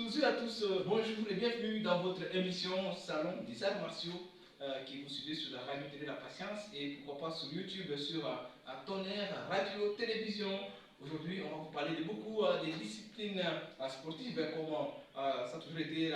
toutes et à tous, bonjour et bienvenue dans votre émission Salon des Arts Martiaux qui vous suivez sur la radio télé La Patience et pourquoi pas sur YouTube, sur Tonnerre, radio, télévision. Aujourd'hui, on va vous parler de beaucoup des disciplines sportives comme ça a toujours été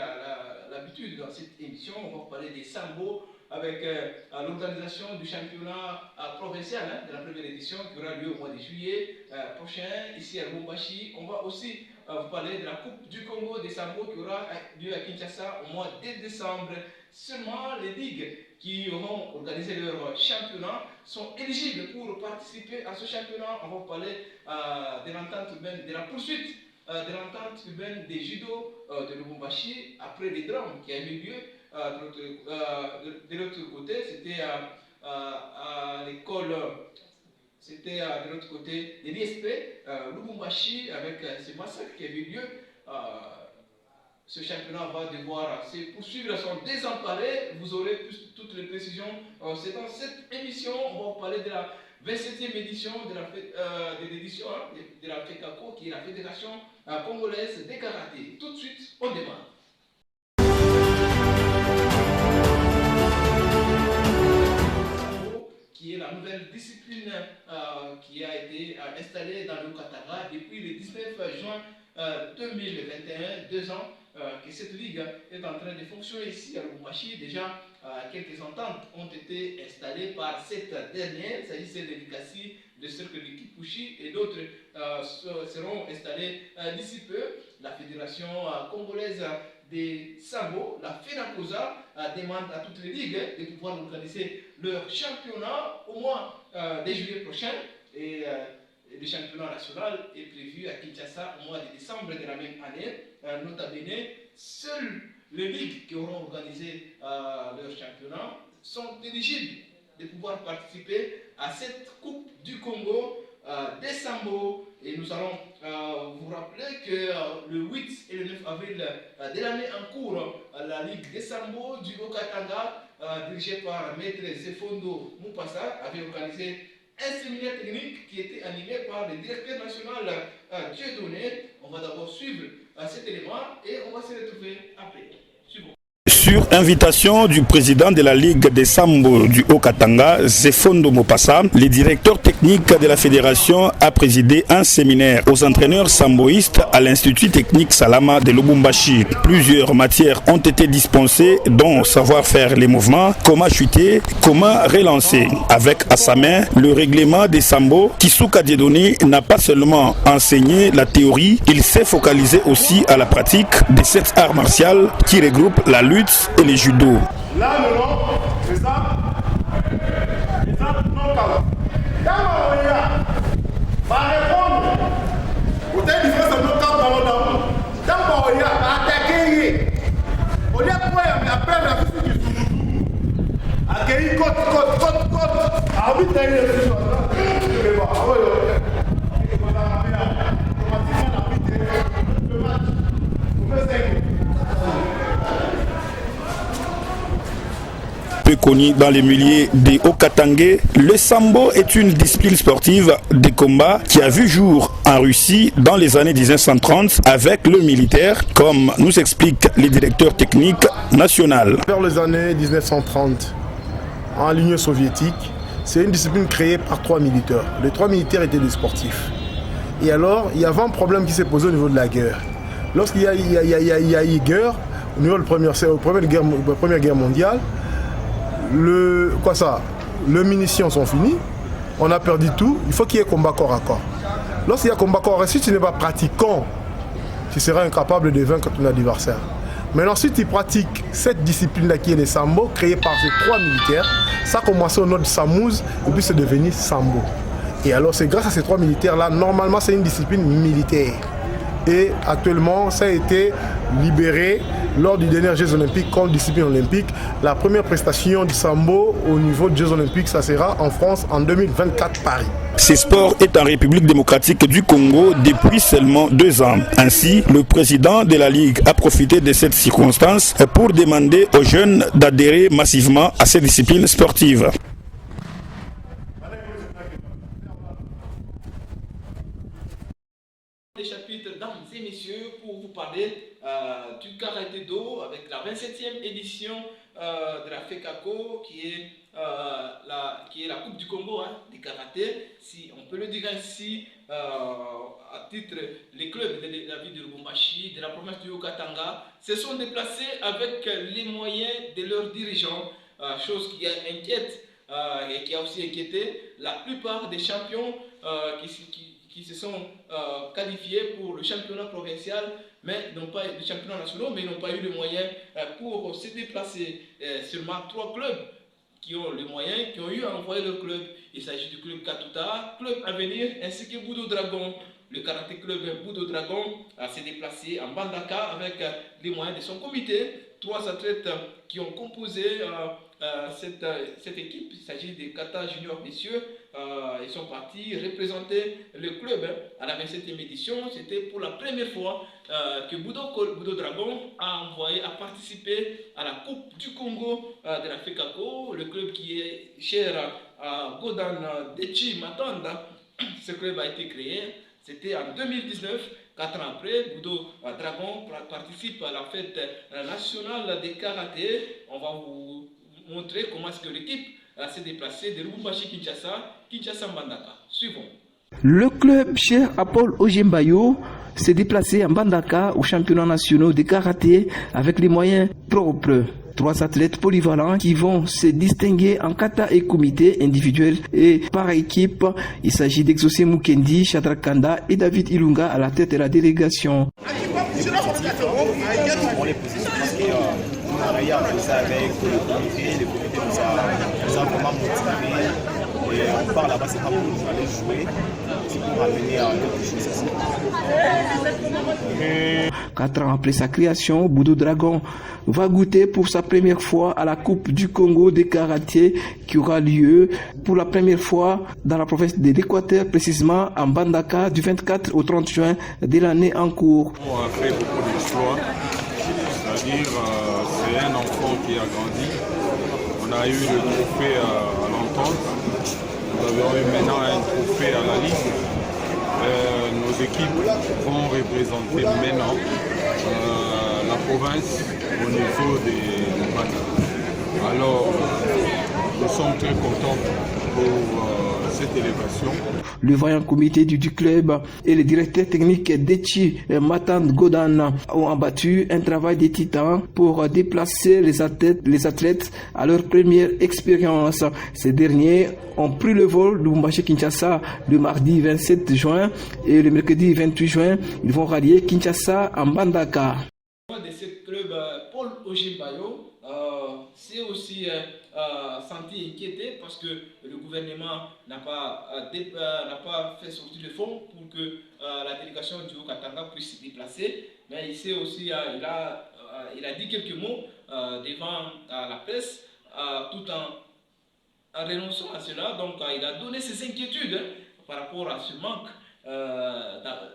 l'habitude dans cette émission. On va vous parler des sambo avec l'organisation du championnat provincial de la première édition qui aura lieu au mois de juillet prochain ici à Lubumbashi. On va aussi vous parler de la Coupe du Congo des sambo qui aura lieu à Kinshasa au mois de décembre. Seulement les ligues qui auront organisé leur championnat sont éligibles pour participer à ce championnat. On va vous parler de l'entente urbaine, de la poursuite de l'entente urbaine des judo de Lubumbashi après les drames qui a eu lieu. De l'autre côté, c'était à l'école, c'était de l'autre côté de l'ISP, Lubumbashi, avec ce massacre qui a eu lieu. Ce championnat va devoir se poursuivre, sont désemparés. Vous aurez toutes les précisions. C'est dans cette émission, on va vous parler de la 27e édition de la FECACO, qui est la Fédération congolaise des karaté. Tout de suite, on démarre. Qui est la nouvelle discipline qui a été installée dans le Katanga depuis le 19 juin 2021, 2 ans que cette ligue est en train de fonctionner ici à Lubumbashi. Déjà, quelques ententes ont été installées par cette dernière, il s'agissait de l'ICASI, de cercle de Kipushi, et d'autres seront installées d'ici peu. La Fédération congolaise des sambo, la FENACOSA, demande à toutes les ligues de pouvoir organiser leur championnat au mois de juillet prochain. Et le championnat national est prévu à Kinshasa au mois de décembre de la même année. Nota bene, seules les ligues qui auront organisé leur championnat sont éligibles de pouvoir participer à cette Coupe du Congo des sambo. Et nous allons vous rappeler que le 8 et le 9 avril de l'année en cours, la Ligue des sambo du Haut-Katanga, dirigée par Maître Zefondo Mupasa, avait organisé un séminaire technique qui était animé par le directeur national Dieudonné. On va d'abord suivre cet élément et on va se retrouver après. Suivons. Sur invitation du président de la Ligue des Sambo du Haut-Katanga, Zefondo Mopassa, le directeur technique de la fédération a présidé un séminaire aux entraîneurs samboïstes à l'Institut technique Salama de Lubumbashi. Plusieurs matières ont été dispensées, dont savoir faire les mouvements, comment chuter, comment relancer. Avec à sa main le règlement des Sambo, Kisuka Dieudonné n'a pas seulement enseigné la théorie, il s'est focalisé aussi à la pratique de cet art martial qui regroupe la lutte et les judo. Là, maintenant, c'est ça. C'est ça, non, calme. Quand on y a, va répondre. Vous avez une différence de non-calme dans l'ordre. Quand on y a, attaquer. On y a quoi, mais après, la physique du sous. Accueillir, côte. Ah oui, t'as eu le sous. Je vais voir. Le match. Vous faites 5 minutes. Peu connu dans les milieux des Haut-Katangais, le sambo est une discipline sportive de combat qui a vu jour en Russie dans les années 1930 avec le militaire, comme nous explique le directeur technique national. Vers les années 1930, en l'Union soviétique, c'est une discipline créée par 3 militaires. Les 3 militaires étaient des sportifs. Et alors, il y avait un problème qui s'est posé au niveau de la guerre. Lorsqu'il y a eu guerre, au niveau de la Première Guerre mondiale, les munitions sont finies, on a perdu tout, il faut qu'il y ait combat corps à corps. Lorsqu'il y a combat corps à corps, si tu n'es pas pratiquant, tu seras incapable de vaincre ton adversaire. Maintenant, si tu pratiques cette discipline-là qui est les sambo, créée par ces 3 militaires, ça a commencé au nom de Samouze et puis c'est devenu sambo. Et alors, c'est grâce à ces 3 militaires-là, normalement, c'est une discipline militaire. Et actuellement, ça a été libéré lors du dernier Jeux Olympiques comme discipline olympique. La première prestation du sambo au niveau des Jeux Olympiques, ça sera en France en 2024 Paris. Ce sport est en République démocratique du Congo depuis seulement 2 ans. Ainsi, le président de la Ligue a profité de cette circonstance pour demander aux jeunes d'adhérer massivement à cette discipline sportive. Les chapitres, mesdames et messieurs, pour vous parler du karaté-do avec la 27e édition de la FECACO qui est la Coupe du Congo du karaté, si on peut le dire ainsi, à titre les clubs de la ville de Lubumbashi, de la province du Haut-Katanga, se sont déplacés avec les moyens de leurs dirigeants, chose qui inquiète et qui a aussi inquiété la plupart des champions qui se sont qualifiés pour le championnat provincial, mais n'ont pas le championnat national, mais n'ont pas eu les moyens pour se déplacer. Seulement 3 clubs qui ont les moyens, qui ont eu à envoyer leur club. Il s'agit du club Katuta, club Avenir, ainsi que Budo Dragon. Le karaté club Budo Dragon s'est déplacé en Bandaka avec les moyens de son comité. 3 athlètes qui ont composé cette équipe. Il s'agit des Kata Junior messieurs. Ils sont partis représenter le club à la 27e édition. C'était pour la première fois que Budo Dragon a participé à la Coupe du Congo de la FECACO, le club qui est cher à Godan Dechi Matanda. Ce club a été créé, c'était en 2019. 4 ans après, Budo Dragon participe à la fête nationale des karaté. On va vous montrer comment est-ce que l'équipe s'est déplacée de Lubumbashi Kinshasa Mbandaka. Suivons. Le club cher à Paul Ojimbayo s'est déplacé en Mbandaka au championnat national de karaté avec les moyens propres. 3 athlètes polyvalents qui vont se distinguer en kata et comité individuel et par équipe. Il s'agit d'Exaucé Mukendi, Shadrack Kanda et David Ilunga à la tête de la délégation. On les positionne parce qu'on a travaillé ça avec le comité nous a vraiment motivés. Et on part là-bas, c'est pas pour nous aller jouer, c'est pour amener à quelque chose à ça. 4 ans après sa création, Budo Dragon va goûter pour sa première fois à la Coupe du Congo des karaté qui aura lieu pour la première fois dans la province de l'Équateur, précisément en Bandaka du 24 au 30 juin de l'année en cours. On a fait beaucoup d'exploits, c'est-à-dire c'est un enfant qui a grandi. On a eu le trophée à l'entente, nous avons eu maintenant un trophée à la Ligue. Nos équipes vont représenter maintenant la province au niveau des Bana. Alors, nous sommes très contents pour cette élévation. Le vaillant comité du club et le directeur technique Dechi Matan Godan ont abattu un travail de titan pour déplacer les athlètes à leur première expérience. Ces derniers ont pris le vol de Lubumbashi Kinshasa le mardi 27 juin et le mercredi 28 juin, ils vont rallier Kinshasa en Bandaka. De ce club, Paul Ojimbayo s'est aussi senti inquiété parce que le gouvernement n'a pas fait sortir de fonds pour que la délégation du Haut-Katanga puisse se déplacer. Mais il s'est aussi, il a dit quelques mots devant la presse tout en renonçant à cela. Donc il a donné ses inquiétudes par rapport à ce manque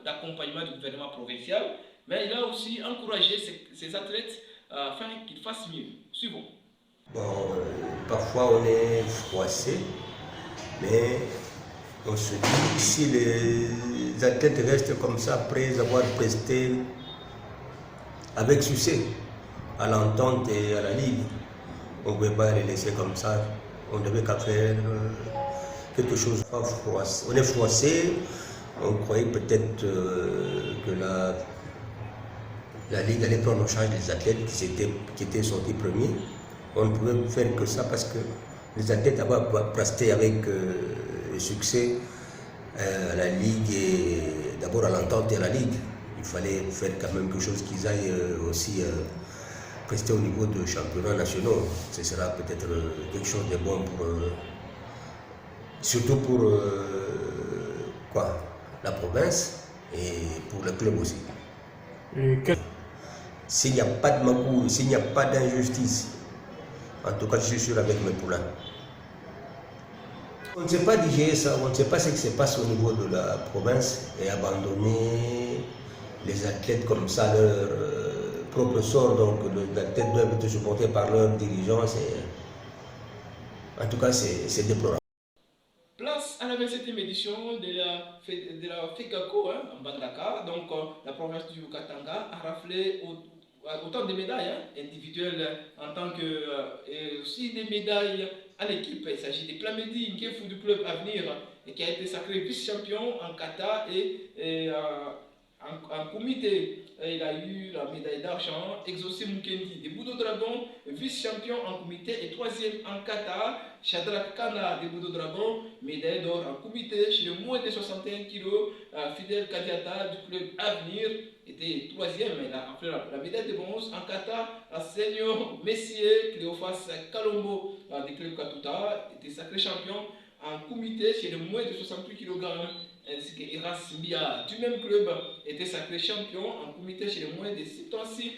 d'accompagnement du gouvernement provincial. Mais il a aussi encouragé ses athlètes afin qu'ils fassent mieux. Suivons. Bon, parfois on est froissé, mais on se dit si les athlètes restent comme ça après avoir presté avec succès à l'entente et à la Ligue, on ne pouvait pas les laisser comme ça. On devait qu'à faire quelque chose. On est froissé, on croyait peut-être que la Ligue allait prendre en charge les athlètes qui étaient sortis premiers. On ne pouvait faire que ça parce que les athlètes avaient presté avec succès à la Ligue et d'abord à l'entente et à la Ligue. Il fallait faire quand même quelque chose qu'ils aillent aussi prester au niveau de championnats nationaux. Ce sera peut-être quelque chose de bon pour surtout pour la province et pour le club aussi. S'il n'y a pas de magout, s'il n'y a pas d'injustice, en tout cas je suis sûr avec mes poulains. On ne sait pas digérer ça, on ne sait pas ce qui se passe au niveau de la province et abandonner les athlètes comme ça, leur propre sort. Donc les athlètes doivent être supportés par leurs dirigeants. En tout cas, c'est déplorable. Place à la 27e édition de la FECACO en Bandaka. Donc la province du Katanga a raflé autant de médailles individuelles en tant que et aussi des médailles en équipe. Il s'agit de Plamedi Nkefu du club Avenir et qui a été sacré vice-champion en kata et en comité. Il a eu la médaille d'argent. Exaucé Mukendi de Boudo Dragon, vice-champion en comité et troisième en kata. Shadrach Kana de Boudo Dragon, médaille d'or en comité chez le moins de 61 kg. Fidel Kadiata du club Avenir était troisième. Il a appelé la médaille de bronze en kata. Senior Messier Cléophas Kalombo du club Katuta était sacré champion en comité chez le moins de 68 kg. Ainsi que Iras Mbia du même club était sacré champion en comité chez les moins de 76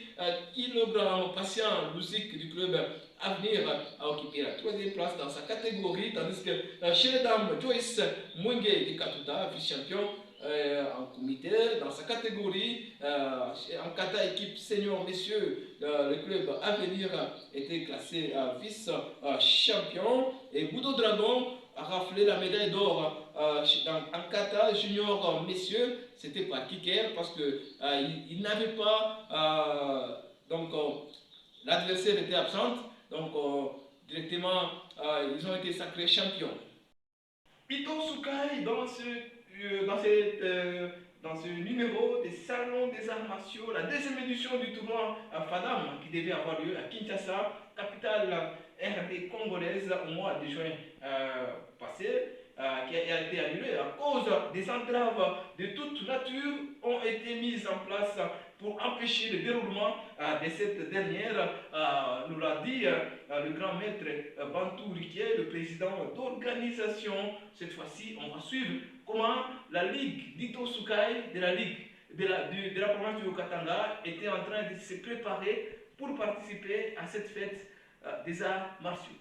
kg. Patient Louzik du club Avenir a occupé la troisième place dans sa catégorie, tandis que chez les dames, Joyce Mwenge de Katuta, vice-champion en comité dans sa catégorie. En kata équipe senior messieurs, le club Avenir était classé vice-champion et Boudo Dragon a raflé la médaille d'or en kata junior messieurs. C'était par kicker parce que il n'avait pas l'adversaire était absent, donc directement ils ont été sacrés champions. Ito Sukai dans ce numéro des salons des arts martiaux, la deuxième édition du tournoi FADAM qui devait avoir lieu à Kinshasa, capitale RD congolaise au mois de juin passé, qui a été annulé à cause des entraves de toute nature ont été mises en place pour empêcher le déroulement de cette dernière, nous l'a dit le grand maître Bantou Riquet, le président d'organisation. Cette fois-ci, on va suivre comment la Ligue d'Ito Sukai de la Ligue de la province du Haut-Katanga était en train de se préparer pour participer à cette fête des arts martiaux.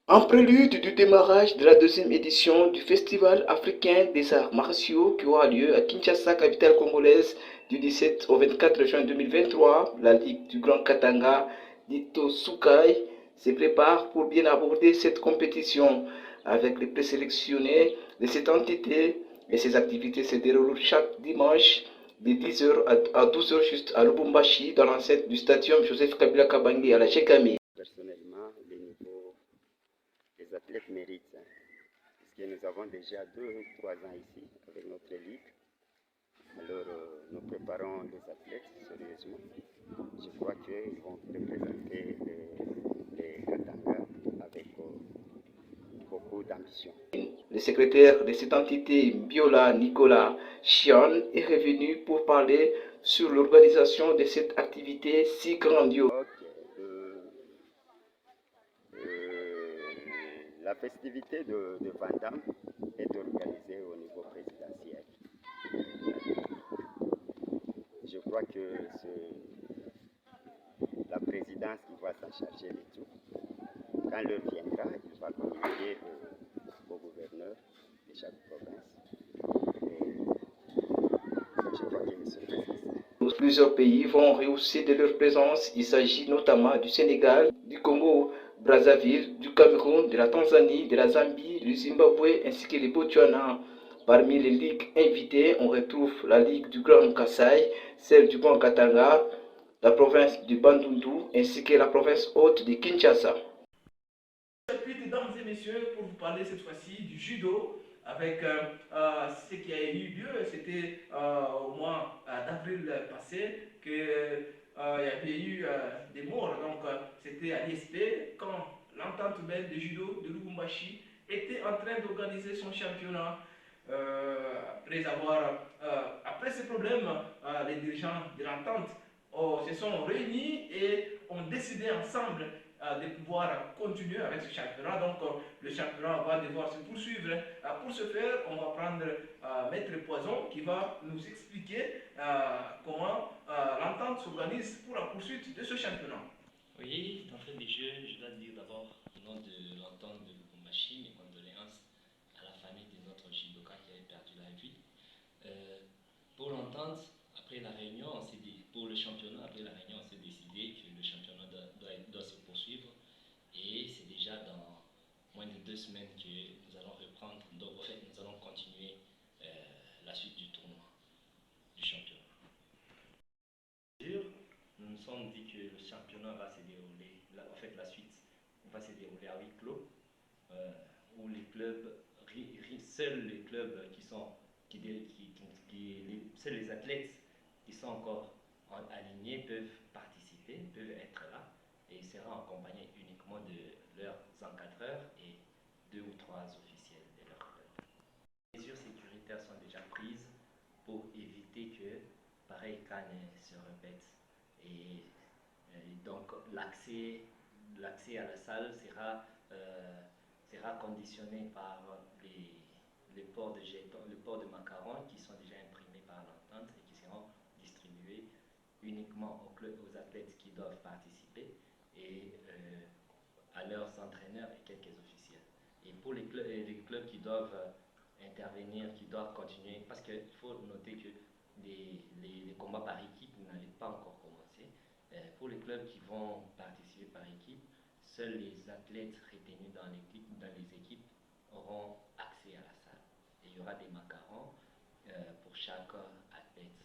En prélude du démarrage de la deuxième édition du Festival africain des arts martiaux qui aura lieu à Kinshasa, capitale congolaise, du 17 au 24 juin 2023, la Ligue du Grand Katanga d'Ito Sukai se prépare pour bien aborder cette compétition avec les présélectionnés de cette entité et ses activités se déroulent chaque dimanche de 10h à 12h juste à Lubumbashi dans l'enceinte du stadium Joseph Kabila Kabange à la Chekami. Personnellement, le niveau des athlètes méritent, puisque nous avons déjà 2 ou 3 ans ici avec notre ligue. Alors nous préparons les athlètes sérieusement. Je crois qu'ils vont représenter les Katanga avec beaucoup d'ambition. Le secrétaire de cette entité, Biola Nicolas Chian, est revenu pour parler sur l'organisation de cette activité si grandiose. La festivité de Vandam est organisée au niveau présidentiel. Je crois que c'est la présidence qui va s'en charger de tout. Quand l'heure viendra, il va communiquer au gouverneur de chaque province. Et je crois qu'il se fait. Plusieurs pays vont rehausser de leur présence. Il s'agit notamment du Sénégal, du Congo, Brazzaville, du Cameroun, de la Tanzanie, de la Zambie, du Zimbabwe ainsi que les Botswana. Parmi les ligues invitées, on retrouve la Ligue du Grand Kassai, celle du Grand Katanga, la province du Bandundu ainsi que la province haute de Kinshasa. Mesdames et messieurs, pour vous parler cette fois-ci du judo, avec ce qui a eu lieu, c'était au mois d'avril passé qu'il y avait eu des morts. Donc c'était à l'ISP quand l'entente même de judo de Lubumbashi était en train d'organiser son championnat. Après ces problèmes, les dirigeants de l'entente se sont réunis et ont décidé ensemble de pouvoir continuer avec ce championnat. Donc le championnat va devoir se poursuivre. Pour ce faire, on va prendre Maître Poison qui va nous expliquer comment l'entente s'organise pour la poursuite de ce championnat. Oui, d'entrée des jeux, je dois dire d'abord au nom de l'entente de Lubumbashi, mes condoléances à la famille de notre judoka qui avait perdu la vie. pour l'entente, après la réunion, pour le championnat, après la réunion, on s'est décidé que le championnat doit se poursuivre. Et c'est déjà dans moins de 2 semaines que nous allons reprendre, donc en fait, nous allons continuer la suite du tournoi, du championnat. Nous nous sommes dit que le championnat va se dérouler, en fait la suite va se dérouler à huis clos, où les clubs, seuls les clubs qui sont, seuls les athlètes qui sont encore alignés peuvent participer, peuvent être là, et ils seront accompagnés uniquement de leurs encadreurs et 2 ou 3 officiels de leur club. Les mesures sécuritaires sont déjà prises pour éviter que pareil cas ne se répète. Et donc l'accès à la salle sera conditionné par les ports de jetons, le port de macarons qui sont déjà imprimés par l'entente et qui seront distribués uniquement aux athlètes qui doivent participer et à leurs entraîneurs et quelques officiels. Et pour les clubs qui doivent intervenir, qui doivent continuer, parce qu'il faut noter que les combats par équipe n'allaient pas encore commencer. Pour les clubs qui vont participer par équipe, seuls les athlètes retenus dans les équipes auront accès à la salle. Et il y aura des macarons pour chaque athlète.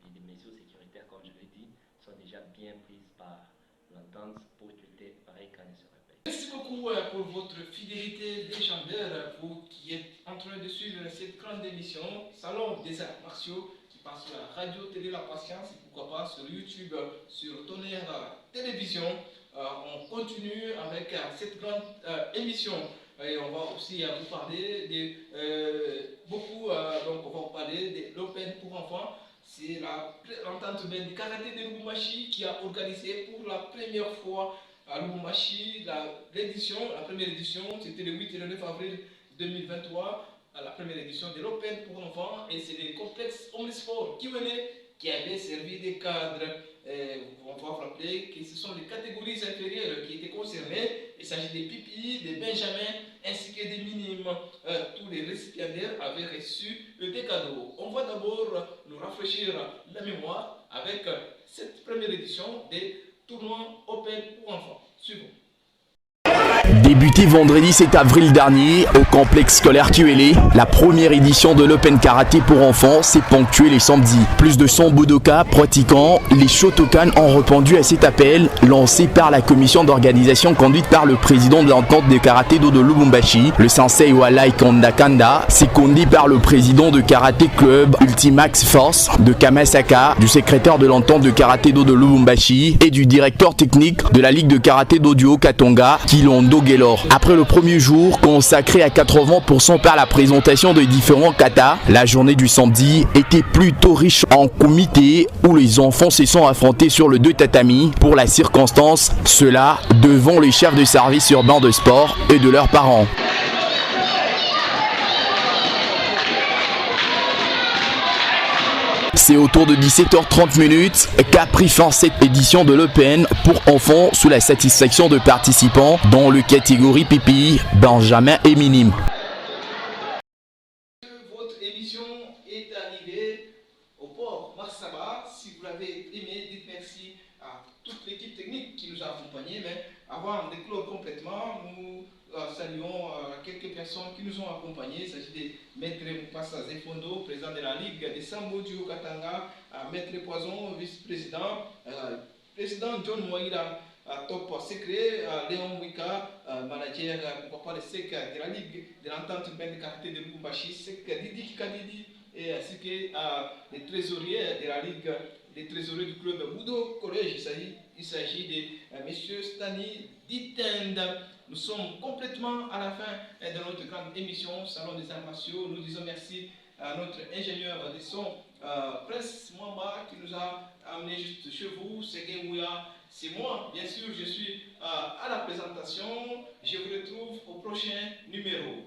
Et les mesures sécuritaires, comme je l'ai dit, sont déjà bien prises par l'entente pour éviter pareil cas ne se répète. Merci beaucoup pour votre fidélité légendaire, vous qui êtes en train de suivre cette grande émission, Salon des Arts Martiaux, qui passe sur la radio, télé La Patience, et pourquoi pas sur YouTube, sur Tonnerre Télévision. On continue avec cette grande émission. Et on va aussi vous parler de donc on va vous parler de l'Open pour enfants. C'est l'entente du karaté de Lubumbashi qui a organisé pour la première fois à Lubumbashi la première édition, c'était le 8 et le 9 avril 2023, la première édition de l'Open pour enfants, et c'est les complexes Omnisport qui avaient servi des cadres. On va vous rappeler que ce sont les catégories inférieures qui étaient concernées. Il s'agit des PPI, des Benjamins, ainsi que des minimes. Tous les récipiendaires avaient reçu des cadeaux. On va d'abord nous rafraîchir la mémoire avec cette première édition des tournois Open pour enfants. Suivons. Débuté vendredi 7 avril dernier au complexe scolaire QLE, la première édition de l'Open Karaté pour enfants s'est ponctuée les samedis. Plus de 100 budokas pratiquants, les Shotokan ont répondu à cet appel lancé par la commission d'organisation conduite par le président de l'entente de karaté-do de Lubumbashi, le sensei Walai Kanda, secondé par le président de karaté club Ultimax Force de Kamasaka, du secrétaire de l'entente de karaté-do de Lubumbashi et du directeur technique de la ligue de karaté-do du Haut-Katanga, Kilondo Gelor. Après le premier jour, consacré à 80% par la présentation de différents katas, la journée du samedi était plutôt riche en comités où les enfants se sont affrontés sur le 2 tatami pour la circonstance, cela devant les chefs de service urbain de sport et de leurs parents. C'est autour de 17h30 qu'a pris fin cette édition de l'Open pour enfants sous la satisfaction de participants dans le catégorie PPI, Benjamin et minime. Votre émission est arrivée au port Marsaba. Si vous l'avez aimé, dites merci à toute l'équipe technique qui nous a accompagnés. Mais avant de clore complètement, nous saluons quelques personnes qui nous ont accompagnés. Il s'agit de Maître Moupassa Zefondo, président de la Ligue des Sambo du Haut-Katanga, Maître Poison, vice-président, président John Moïra, top secret, Léon Wika, manager, pourquoi pas le SEC de la Ligue de l'entente urbaine de karaté de Lubumbashi, SEC Didi Kikadidi, et ainsi que les trésoriers de la Ligue, les trésoriers du club Boudo Collège. Il s'agit de M. Stani Ditend. Nous sommes complètement à la fin de notre grande émission Salon des Arts Martiaux. Nous disons merci à notre ingénieur de son, Prince Mwamba, qui nous a amené juste chez vous. C'est moi, bien sûr, je suis à la présentation. Je vous retrouve au prochain numéro.